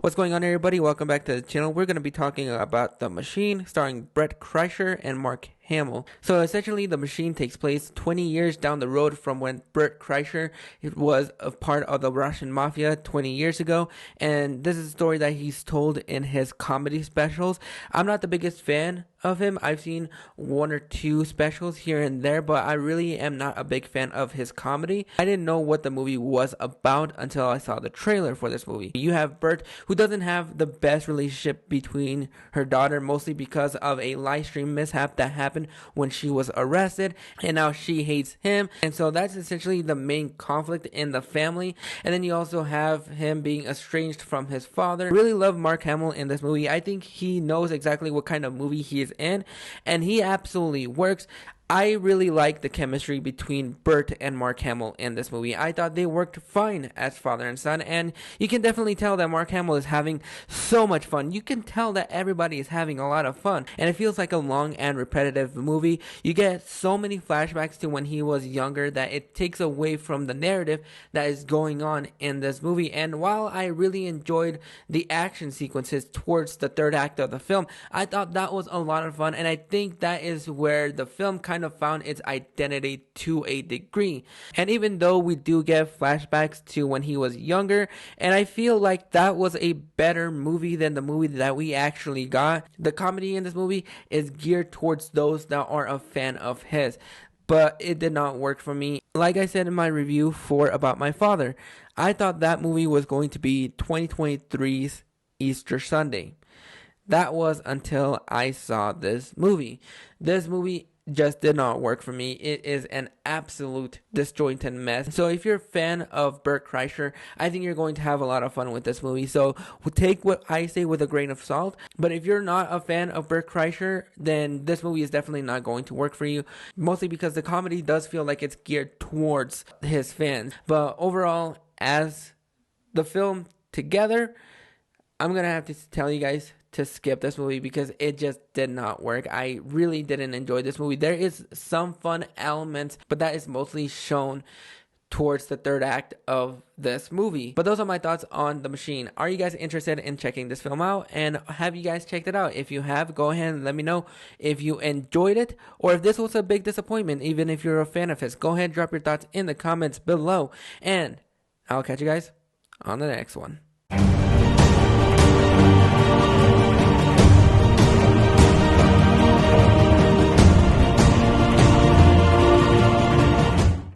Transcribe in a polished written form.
What's going on, everybody? Welcome back to the channel. We're going to be talking about The Machine, starring Bert Kreischer and Mark Hamill. So essentially, The Machine takes place 20 years down the road from when Bert Kreischer was a part of the Russian mafia 20 years ago, and this is a story that he's told in his comedy specials. I'm not the biggest fan of him. I've seen one or two specials here and there, but I really am not a big fan of his comedy. I didn't know what the movie was about until I saw the trailer for this movie. You have Bert, who doesn't have the best relationship between her daughter, mostly because of a live stream mishap that happened when she was arrested, and now she hates him, and so that's essentially the main conflict in the family. And then you also have him being estranged from his father. I really love Mark Hamill in this movie. I think he knows exactly what kind of movie he is in, and he absolutely works. I really like the chemistry between Bert and Mark Hamill in this movie. I thought they worked fine as father and son, and you can definitely tell that Mark Hamill is having so much fun. You can tell that everybody is having a lot of fun, and it feels like a long and repetitive movie. You get so many flashbacks to when he was younger that it takes away from the narrative that is going on in this movie. And while I really enjoyed the action sequences towards the third act of the film, I thought that was a lot of fun, and I think that is where the film kind of found its identity to a degree. And even though we do get flashbacks to when he was younger, and I feel like that was a better movie than the movie that we actually got, the comedy in this movie is geared towards those that are a fan of his. But it did not work for me. Like I said in my review for About My Father, I thought that movie was going to be 2023's Easter Sunday. That was until I saw this movie. This movie just did not work for me. It is an absolute disjointed mess. So if you're a fan of Bert Kreischer, I think you're going to have a lot of fun with this movie. So take what I say with a grain of salt. But if you're not a fan of Bert Kreischer, then this movie is definitely not going to work for you. Mostly because the comedy does feel like it's geared towards his fans. But overall, as the film together, I'm going to have to tell you guys to skip this movie because it just did not work. I really didn't enjoy this movie. There is some fun elements, but that is mostly shown towards the third act of this movie. But those are my thoughts on The Machine. Are you guys interested in checking this film out? And have you guys checked it out? If you have, go ahead and let me know if you enjoyed it or if this was a big disappointment, even if you're a fan of his. Go ahead and drop your thoughts in the comments below. And I'll catch you guys on the next one.